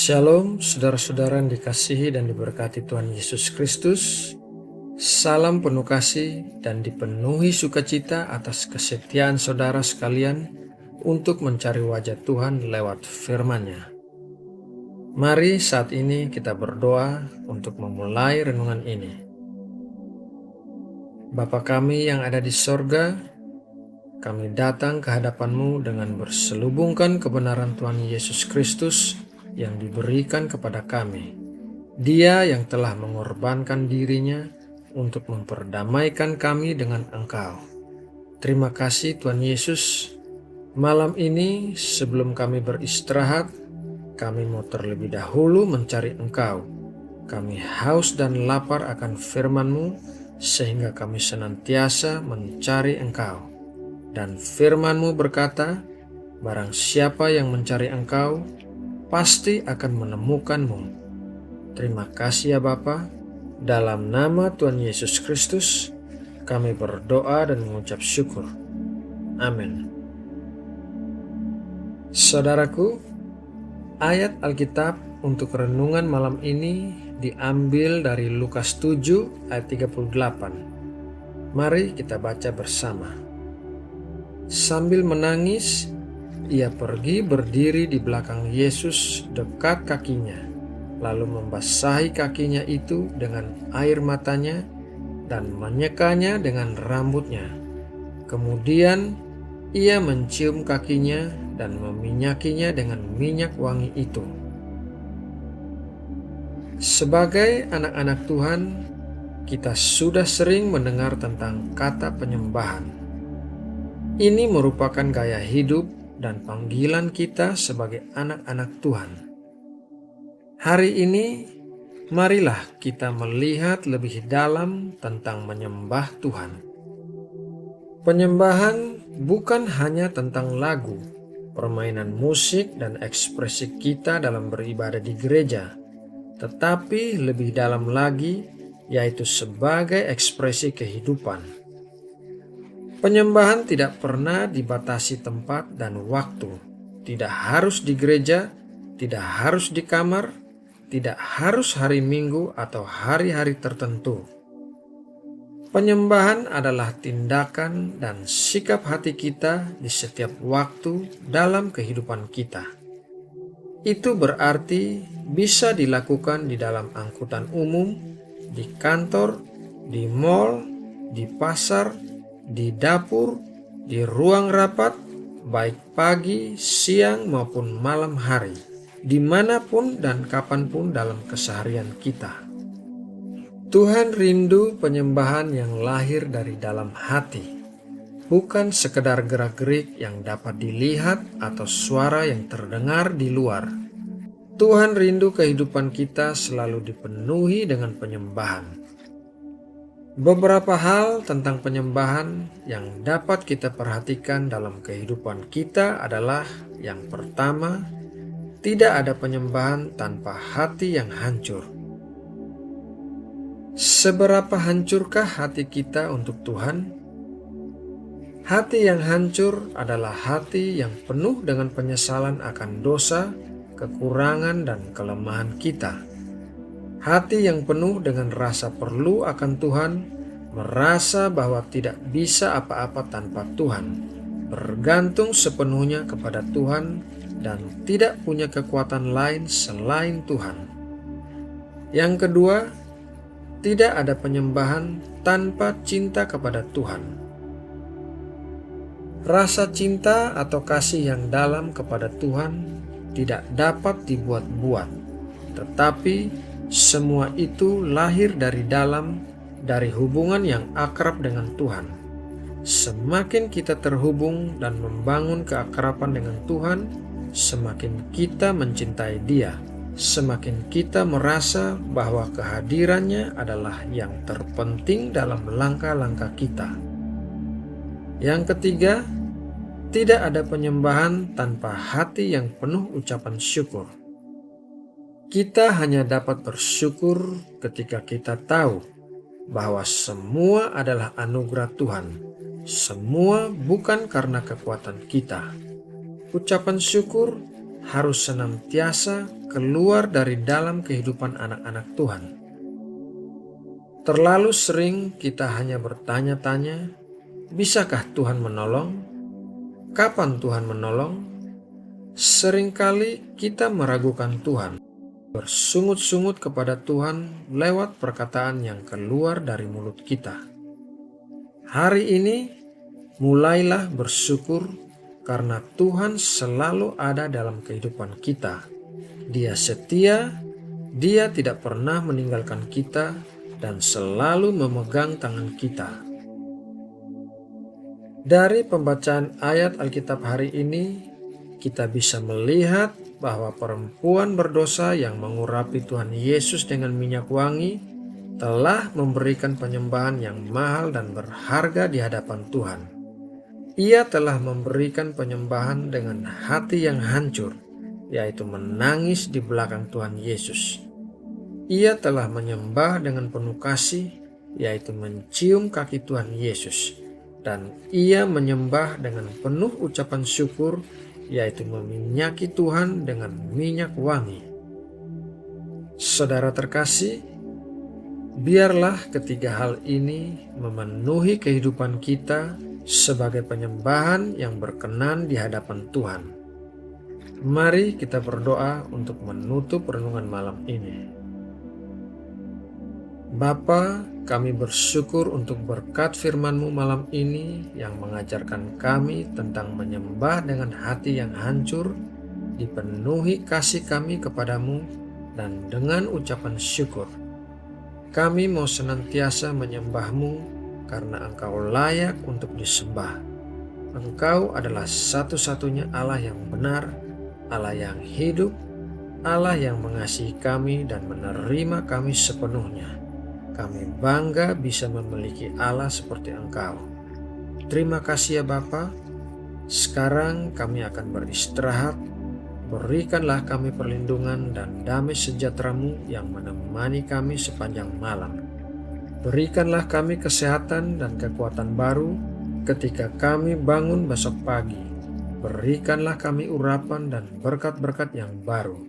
Shalom, saudara-saudara yang dikasihi dan diberkati Tuhan Yesus Kristus. Salam penuh kasih dan dipenuhi sukacita atas kesetiaan saudara sekalian untuk mencari wajah Tuhan lewat firman-Nya. Mari saat ini kita berdoa untuk memulai renungan ini. Bapa kami yang ada di sorga, kami datang ke hadapan-Mu dengan berselubungkan kebenaran Tuhan Yesus Kristus yang diberikan kepada kami. Dia yang telah mengorbankan dirinya untuk memperdamaikan kami dengan Engkau. Terima kasih Tuhan Yesus. Malam ini sebelum kami beristirahat, kami mau terlebih dahulu mencari Engkau. Kami haus dan lapar akan firman-Mu sehingga kami senantiasa mencari Engkau. Dan firman-Mu berkata, barang siapa yang mencari Engkau, pasti akan menemukan-Mu. Terima kasih ya Bapa. Dalam nama Tuhan Yesus Kristus, kami berdoa dan mengucap syukur. Amin. Saudaraku, ayat Alkitab untuk renungan malam ini diambil dari Lukas 7 ayat 38. Mari kita baca bersama. Sambil menangis, ia pergi berdiri di belakang Yesus dekat kakinya, lalu membasahi kakinya itu dengan air matanya dan menyekanya dengan rambutnya. Kemudian ia mencium kakinya dan meminyakinya dengan minyak wangi itu. Sebagai anak-anak Tuhan, kita sudah sering mendengar tentang kata penyembahan. Ini merupakan gaya hidup dan panggilan kita sebagai anak-anak Tuhan. Hari ini, marilah kita melihat lebih dalam tentang menyembah Tuhan. Penyembahan bukan hanya tentang lagu, permainan musik, dan ekspresi kita dalam beribadah di gereja, tetapi lebih dalam lagi, yaitu sebagai ekspresi kehidupan. Penyembahan tidak pernah dibatasi tempat dan waktu, tidak harus di gereja, tidak harus di kamar, tidak harus hari Minggu atau hari-hari tertentu. Penyembahan adalah tindakan dan sikap hati kita di setiap waktu dalam kehidupan kita. Itu berarti bisa dilakukan di dalam angkutan umum, di kantor, di mal, di pasar, di dapur, di ruang rapat, baik pagi, siang maupun malam hari, dimanapun dan kapanpun dalam keseharian kita. Tuhan rindu penyembahan yang lahir dari dalam hati, bukan sekedar gerak-gerik yang dapat dilihat atau suara yang terdengar di luar. Tuhan rindu kehidupan kita selalu dipenuhi dengan penyembahan. Beberapa hal tentang penyembahan yang dapat kita perhatikan dalam kehidupan kita adalah yang pertama, tidak ada penyembahan tanpa hati yang hancur. Seberapa hancurkah hati kita untuk Tuhan? Hati yang hancur adalah hati yang penuh dengan penyesalan akan dosa, kekurangan, dan kelemahan kita. Hati yang penuh dengan rasa perlu akan Tuhan, merasa bahwa tidak bisa apa-apa tanpa Tuhan, bergantung sepenuhnya kepada Tuhan, dan tidak punya kekuatan lain selain Tuhan. Yang kedua, tidak ada penyembahan tanpa cinta kepada Tuhan. Rasa cinta atau kasih yang dalam kepada Tuhan tidak dapat dibuat-buat, tetapi semua itu lahir dari dalam, dari hubungan yang akrab dengan Tuhan. Semakin kita terhubung dan membangun keakraban dengan Tuhan, semakin kita mencintai Dia, semakin kita merasa bahwa kehadirannya adalah yang terpenting dalam langkah-langkah kita. Yang ketiga, tidak ada penyembahan tanpa hati yang penuh ucapan syukur. Kita hanya dapat bersyukur ketika kita tahu bahwa semua adalah anugerah Tuhan. Semua bukan karena kekuatan kita. Ucapan syukur harus senantiasa keluar dari dalam kehidupan anak-anak Tuhan. Terlalu sering kita hanya bertanya-tanya, bisakah Tuhan menolong? Kapan Tuhan menolong? Seringkali kita meragukan Tuhan, bersungut-sungut kepada Tuhan lewat perkataan yang keluar dari mulut kita. Hari ini, mulailah bersyukur karena Tuhan selalu ada dalam kehidupan kita. Dia setia, Dia tidak pernah meninggalkan kita dan selalu memegang tangan kita. Dari pembacaan ayat Alkitab hari ini, kita bisa melihat bahwa perempuan berdosa yang mengurapi Tuhan Yesus dengan minyak wangi telah memberikan penyembahan yang mahal dan berharga di hadapan Tuhan. Ia telah memberikan penyembahan dengan hati yang hancur, yaitu menangis di belakang Tuhan Yesus. Ia telah menyembah dengan penuh kasih, yaitu mencium kaki Tuhan Yesus. Dan ia menyembah dengan penuh ucapan syukur, yaitu meminyaki Tuhan dengan minyak wangi. Saudara terkasih, biarlah ketiga hal ini memenuhi kehidupan kita sebagai penyembahan yang berkenan di hadapan Tuhan. Mari kita berdoa untuk menutup renungan malam ini. Bapa, kami bersyukur untuk berkat firman-Mu malam ini yang mengajarkan kami tentang menyembah dengan hati yang hancur, dipenuhi kasih kami kepadamu, dan dengan ucapan syukur. Kami mau senantiasa menyembah-Mu karena Engkau layak untuk disembah. Engkau adalah satu-satunya Allah yang benar, Allah yang hidup, Allah yang mengasihi kami dan menerima kami sepenuhnya. Kami bangga bisa memiliki Allah seperti Engkau. Terima kasih ya Bapa. Sekarang kami akan beristirahat. Berikanlah kami perlindungan dan damai sejahtera-Mu yang menemani kami sepanjang malam. Berikanlah kami kesehatan dan kekuatan baru ketika kami bangun besok pagi. Berikanlah kami urapan dan berkat-berkat yang baru.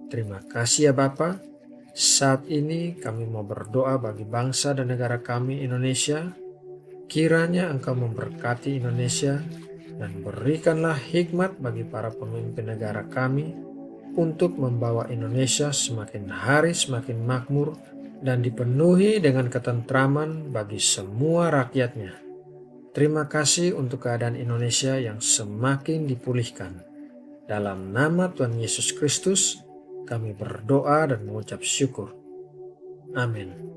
Terima kasih ya Bapa. Saat ini kami mau berdoa bagi bangsa dan negara kami Indonesia. Kiranya Engkau memberkati Indonesia dan berikanlah hikmat bagi para pemimpin negara kami untuk membawa Indonesia semakin hari semakin makmur dan dipenuhi dengan ketentraman bagi semua rakyatnya. Terima kasih untuk keadaan Indonesia yang semakin dipulihkan. Dalam nama Tuhan Yesus Kristus, kami berdoa dan mengucap syukur. Amin.